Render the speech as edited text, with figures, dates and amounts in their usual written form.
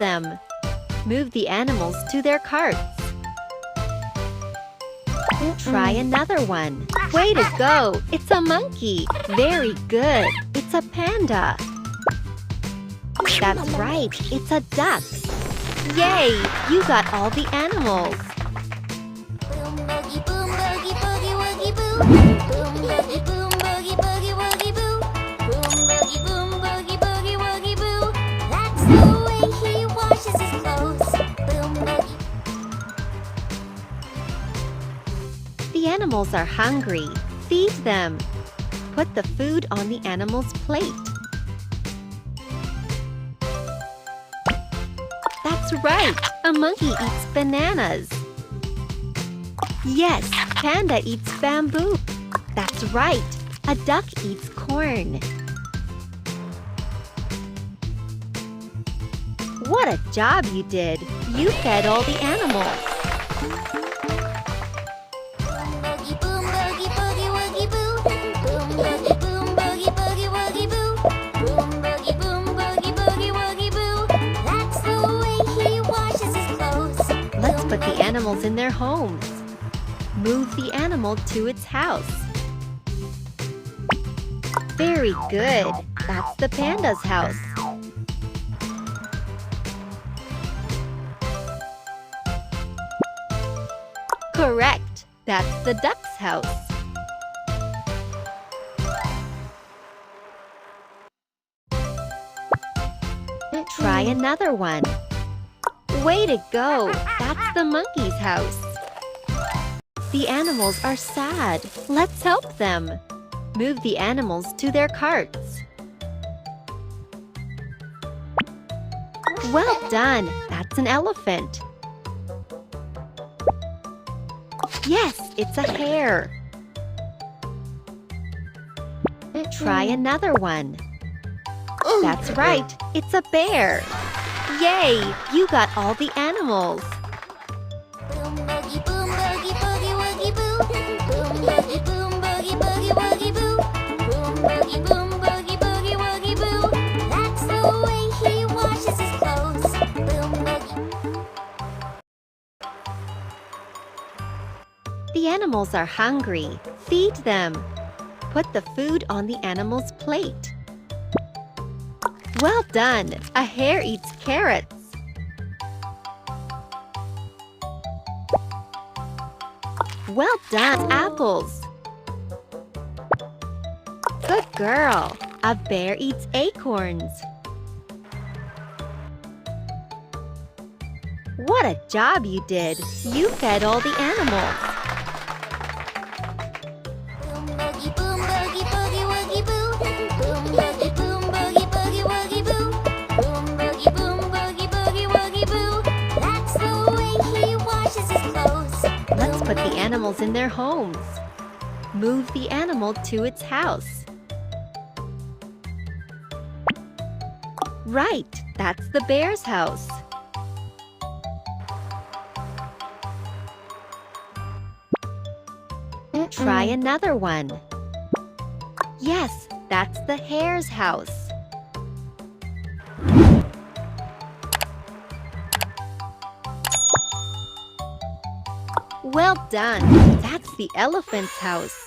them. Move the animals to their carts. Try another one. Way to go! It's a monkey. Very good. It's a panda. That's right. It's a duck. Yay! You got all the animals. Boom boogie boom boogie boogie woogie boo. Boom boogie boom boogie boogie woogie boo. Boom boogie boom boogie boogie woogie boo. That's the way he washes his clothes. Boom boogie. The animals are hungry. Feed them. Put the food on the animal's plate. That's right! A monkey eats bananas. Yes, panda eats bamboo. That's right! A duck eats corn. What a job you did! You fed all the animals. Boom boogie boom boogie boogie woogie boo. Boom boogie boom boogie boogie woogie boo. Boom boogie boom boogie boogie woogie boo. That's the way he washes his clothes. Let's put the animals in their homes. Move the animal to its house. Very good. That's the panda's house. Correct. That's the duck's house. Try another one. Way to go! That's the monkey's house. The animals are sad. Let's help them. Move the animals to their carts. Well done! That's an elephant. Yes, it's a hare. Try another one. That's right, it's a bear. Yay! You got all the animals. Boom boogie boom boogie boogie woogie boo. Boom boogie boom boogie boogie woogie boo. Boom boogie boom boogie boogie woogie boo. That's the way he washes his clothes. Boom boogie. The animals are hungry. Feed them. Put the food on the animal's plate. Well done! A hare eats carrots. Well done! Apples. Good girl! A bear eats acorns. What a job you did! You fed all the animals. Boom boogie boom boogie boogie woogie boo. Boom boogie boom boogie boogie woogie boo. Boom boogie boom boogie boogie woogie boo. That's the way he washes his clothes. Let's put the animals in their homes. Move the animal to its house. Right, that's the bear's house. Try another one. Yes, that's the hare's house. Well done! That's the elephant's house.